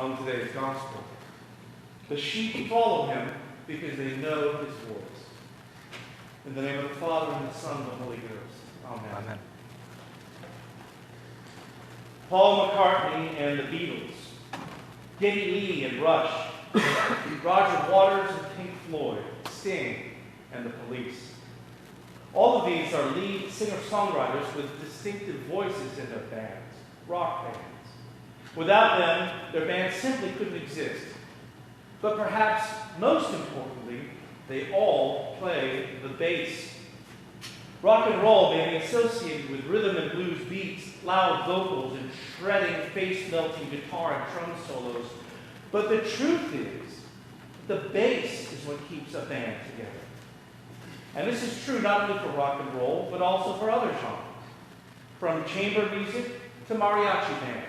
on today's gospel. The sheep follow him because they know his voice. In the name of the Father, and the Son, and the Holy Ghost. Amen. Amen. Paul McCartney and the Beatles, Geddy Lee and Rush, Roger Waters and Pink Floyd, Sting and the Police. All of these are lead singer-songwriters with distinctive voices in their bands, rock bands. Without them, their bands simply couldn't exist. But perhaps most importantly, they all play the bass. Rock and roll may be associated with rhythm and blues beats, loud vocals, and shredding, face-melting guitar and drum solos. But the truth is, the bass is what keeps a band together. And this is true not only for rock and roll, but also for other genres. From chamber music to mariachi bands,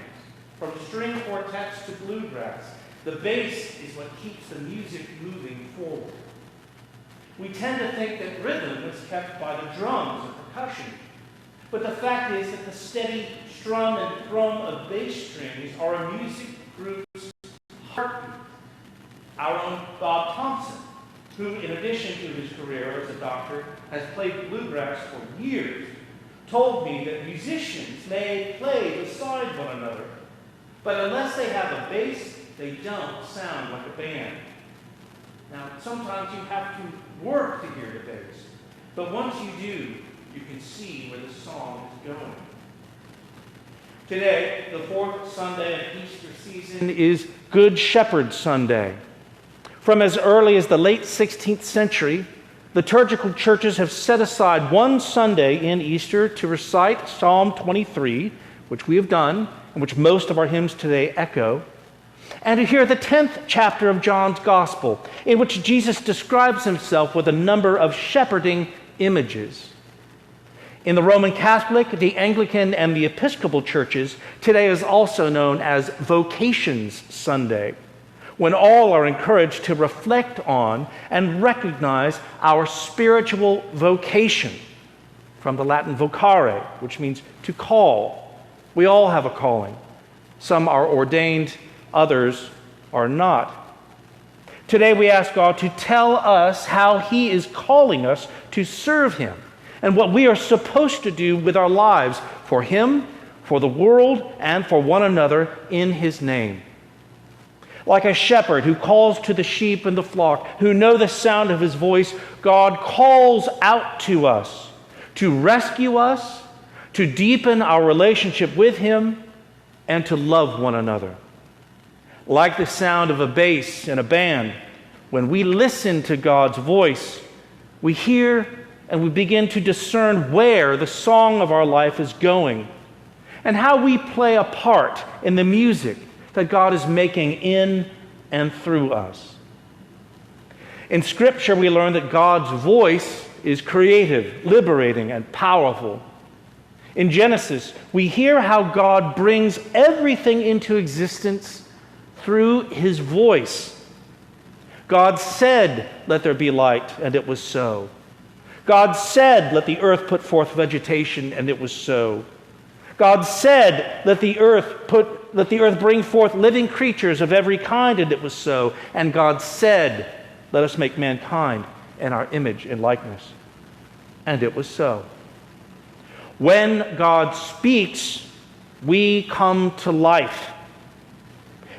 from string quartets to bluegrass, the bass is what keeps the music moving forward. We tend to think that rhythm is kept by the drums and percussion. But the fact is that the steady strum and thrum of bass strings are a music group's heartbeat. Our own Bob Thompson, who in addition to his career as a doctor has played bluegrass for years, told me that musicians may play beside one another, but unless they have a bass, they don't sound like a band. Now, sometimes you have to work to hear the bass, but once you do, you can see where the song is going. Today, the fourth Sunday of Easter season is Good Shepherd Sunday. From as early as the late 16th century, liturgical churches have set aside one Sunday in Easter to recite Psalm 23, which we have done, and which most of our hymns today echo, and to hear the 10th chapter of John's Gospel, in which Jesus describes himself with a number of shepherding images. In the Roman Catholic, the Anglican, and the Episcopal churches, today is also known as Vocations Sunday, when all are encouraged to reflect on and recognize our spiritual vocation, from the Latin vocare, which means to call. We all have a calling. Some are ordained, others are not. Today we ask God to tell us how He is calling us to serve Him and what we are supposed to do with our lives for Him, for the world, and for one another in His name. Like a shepherd who calls to the sheep in the flock, who know the sound of His voice, God calls out to us to rescue us, to deepen our relationship with Him, and to love one another. Like the sound of a bass in a band, when we listen to God's voice, we hear and we begin to discern where the song of our life is going and how we play a part in the music that God is making in and through us. In Scripture, we learn that God's voice is creative, liberating, and powerful. In Genesis, we hear how God brings everything into existence through His voice. God said, "Let there be light," and it was so. God said, "Let the earth put forth vegetation," and it was so. God said, let the earth bring forth living creatures of every kind," and it was so. And God said, "Let us make mankind in our image and likeness," and it was so. When God speaks, we come to life.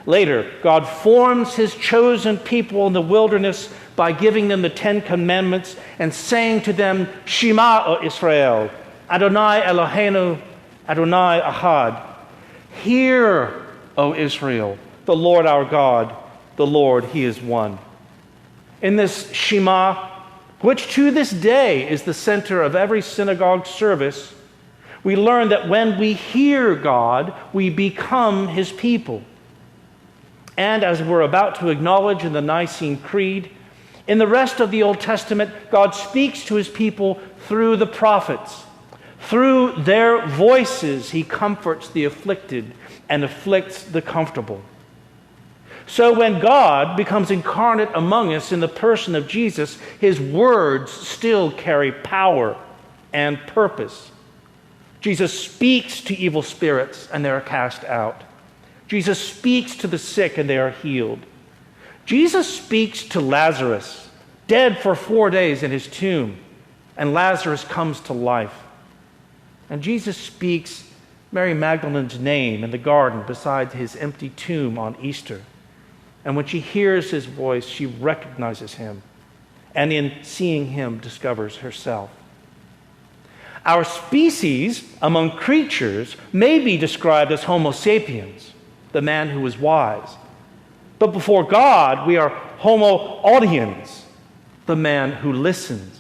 Later, God forms His chosen people in the wilderness by giving them the 10 Commandments and saying to them, "Shema, O Israel, Adonai Eloheinu, Adonai Ahad." Hear, O Israel, the Lord our God, the Lord, He is one. In this Shema, which to this day is the center of every synagogue service, we learn that when we hear God, we become His people. And as we're about to acknowledge in the Nicene Creed, in the rest of the Old Testament, God speaks to His people through the prophets. Through their voices, He comforts the afflicted and afflicts the comfortable. So when God becomes incarnate among us in the person of Jesus, His words still carry power and purpose. Jesus speaks to evil spirits and they are cast out. Jesus speaks to the sick and they are healed. Jesus speaks to Lazarus, dead for 4 days in his tomb, and Lazarus comes to life. And Jesus speaks Mary Magdalene's name in the garden beside his empty tomb on Easter. And when she hears his voice, she recognizes him, and in seeing him, discovers herself. Our species among creatures may be described as Homo sapiens, the man who is wise. But before God, we are Homo audiens, the man who listens.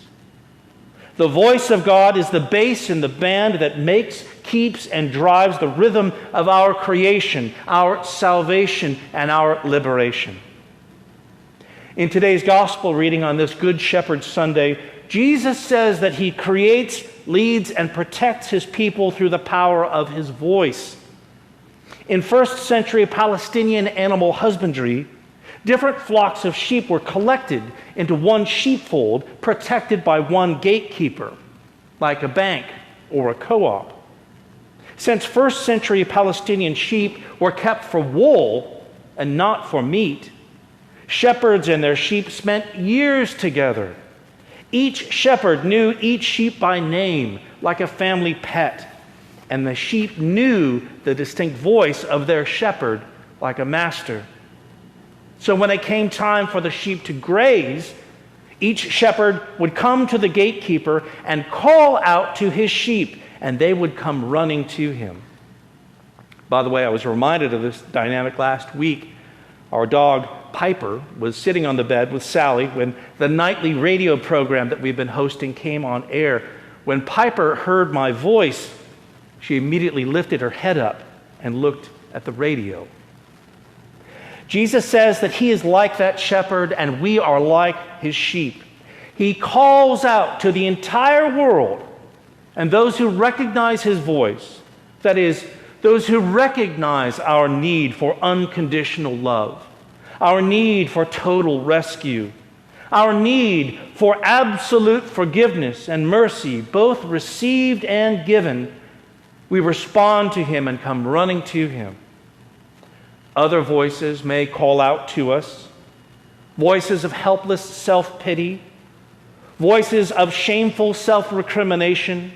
The voice of God is the bass in the band that makes, keeps, and drives the rhythm of our creation, our salvation, and our liberation. In today's gospel reading on this Good Shepherd Sunday, Jesus says that he creates, leads, and protects his people through the power of his voice. In first century Palestinian animal husbandry, different flocks of sheep were collected into one sheepfold, protected by one gatekeeper, like a bank or a co-op. Since first century Palestinian sheep were kept for wool and not for meat, shepherds and their sheep spent years together. Each shepherd knew each sheep by name, like a family pet, and the sheep knew the distinct voice of their shepherd, like a master. So when it came time for the sheep to graze, each shepherd would come to the gatekeeper and call out to his sheep, and they would come running to him. By the way, I was reminded of this dynamic last week. Our dog, Piper, was sitting on the bed with Sally when the nightly radio program that we've been hosting came on air. When Piper heard my voice, she immediately lifted her head up and looked at the radio. Jesus says that he is like that shepherd and we are like his sheep. He calls out to the entire world, and those who recognize his voice, that is, those who recognize our need for unconditional love, our need for total rescue, our need for absolute forgiveness and mercy, both received and given, we respond to him and come running to him. Other voices may call out to us, voices of helpless self-pity, voices of shameful self-recrimination,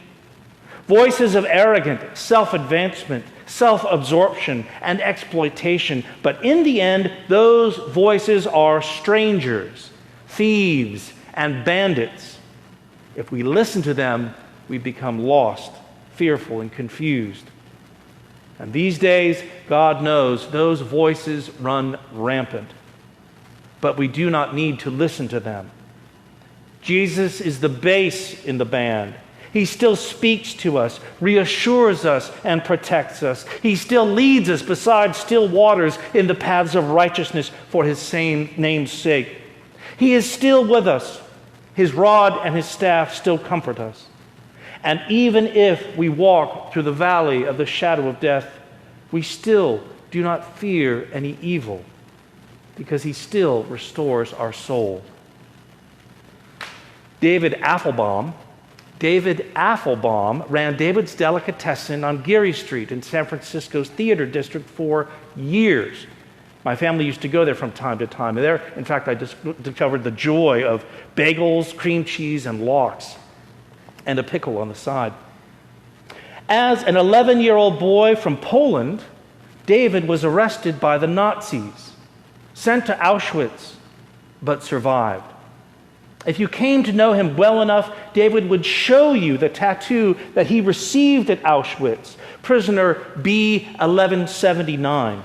voices of arrogant self-advancement, self-absorption, and exploitation. But in the end, those voices are strangers, thieves, and bandits. If we listen to them, we become lost, fearful, and confused. And these days, God knows those voices run rampant. But we do not need to listen to them. Jesus is the bass in the band. He still speaks to us, reassures us, and protects us. He still leads us beside still waters in the paths of righteousness for his same name's sake. He is still with us. His rod and his staff still comfort us. And even if we walk through the valley of the shadow of death, we still do not fear any evil, because he still restores our soul. David Applebaum ran David's Delicatessen on Geary Street in San Francisco's theater district for years. My family used to go there from time to time. There, in fact, I discovered the joy of bagels, cream cheese, and lox, and a pickle on the side. As an 11-year-old boy from Poland, David was arrested by the Nazis, sent to Auschwitz, but survived. If you came to know him well enough, David would show you the tattoo that he received at Auschwitz, prisoner B1179.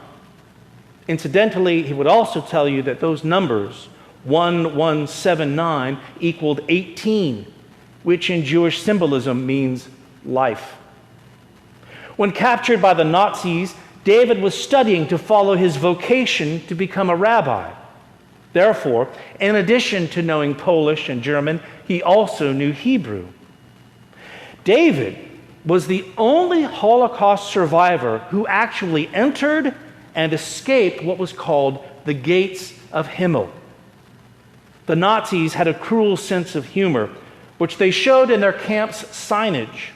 Incidentally, he would also tell you that those numbers, 1179, equaled 18, which in Jewish symbolism means life. When captured by the Nazis, David was studying to follow his vocation to become a rabbi. Therefore, in addition to knowing Polish and German, he also knew Hebrew. David was the only Holocaust survivor who actually entered and escaped what was called the Gates of Himmel. The Nazis had a cruel sense of humor, which they showed in their camp's signage.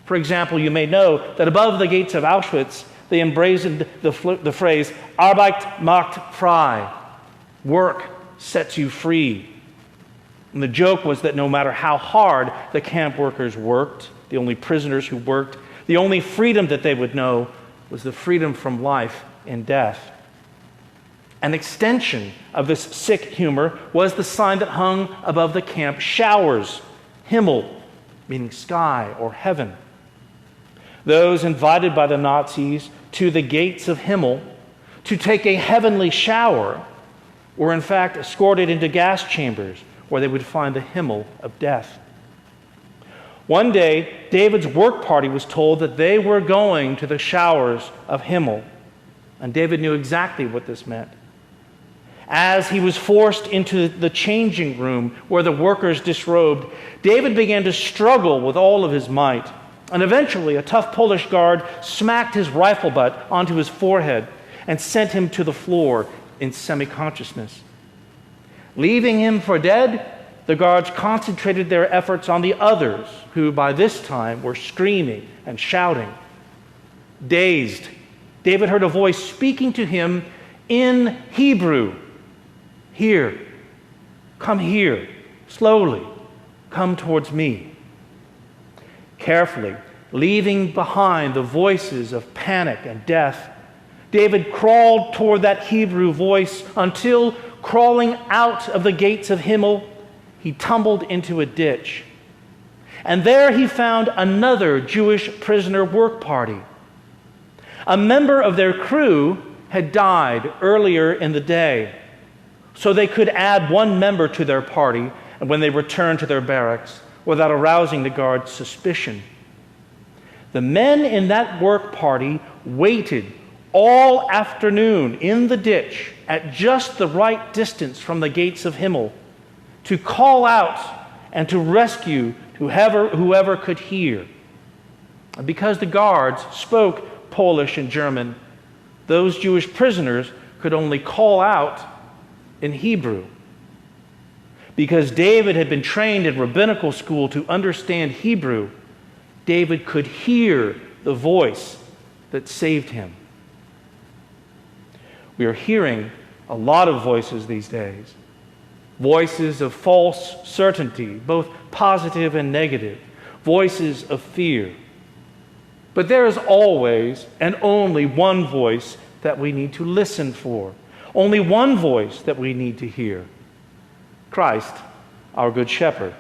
For example, you may know that above the gates of Auschwitz, they emblazoned the phrase, Arbeit macht frei, work sets you free. And the joke was that no matter how hard the camp workers worked, the only prisoners who worked, the only freedom that they would know was the freedom from life and death. An extension of this sick humor was the sign that hung above the camp showers, Himmel, meaning sky or heaven. Those invited by the Nazis to the gates of Himmel to take a heavenly shower were in fact escorted into gas chambers where they would find the Himmel of death. One day, David's work party was told that they were going to the showers of Himmel, and David knew exactly what this meant. As he was forced into the changing room where the workers disrobed, David began to struggle with all of his might. And eventually, a tough Polish guard smacked his rifle butt onto his forehead and sent him to the floor in semi-consciousness. Leaving him for dead, the guards concentrated their efforts on the others, who by this time were screaming and shouting. Dazed, David heard a voice speaking to him in Hebrew. Here, come here, slowly, come towards me. Carefully, leaving behind the voices of panic and death, David crawled toward that Hebrew voice until, crawling out of the gates of Himmel, he tumbled into a ditch. And there he found another Jewish prisoner work party. A member of their crew had died earlier in the day, so they could add one member to their party when they returned to their barracks without arousing the guards' suspicion. The men in that work party waited all afternoon in the ditch at just the right distance from the gates of Himmel to call out and to rescue whoever could hear. And because the guards spoke Polish and German, those Jewish prisoners could only call out in Hebrew. Because David had been trained in rabbinical school to understand Hebrew, David could hear the voice that saved him. We are hearing a lot of voices these days. Voices of false certainty, both positive and negative. Voices of fear. But there is always and only one voice that we need to listen for. Only one voice that we need to hear. Christ, our Good Shepherd.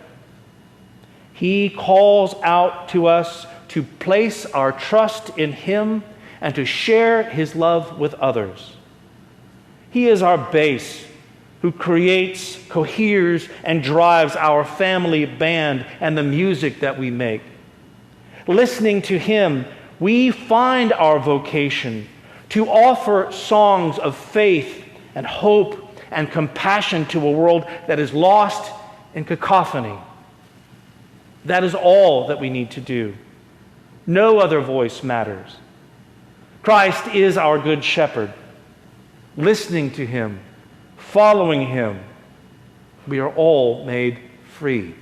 He calls out to us to place our trust in Him and to share His love with others. He is our base, who creates, coheres, and drives our family band and the music that we make. Listening to Him, we find our vocation to offer songs of faith and hope and compassion to a world that is lost in cacophony. That is all that we need to do. No other voice matters. Christ is our Good Shepherd. Listening to Him, following Him, we are all made free.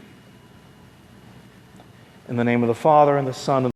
In the name of the Father, and the Son, and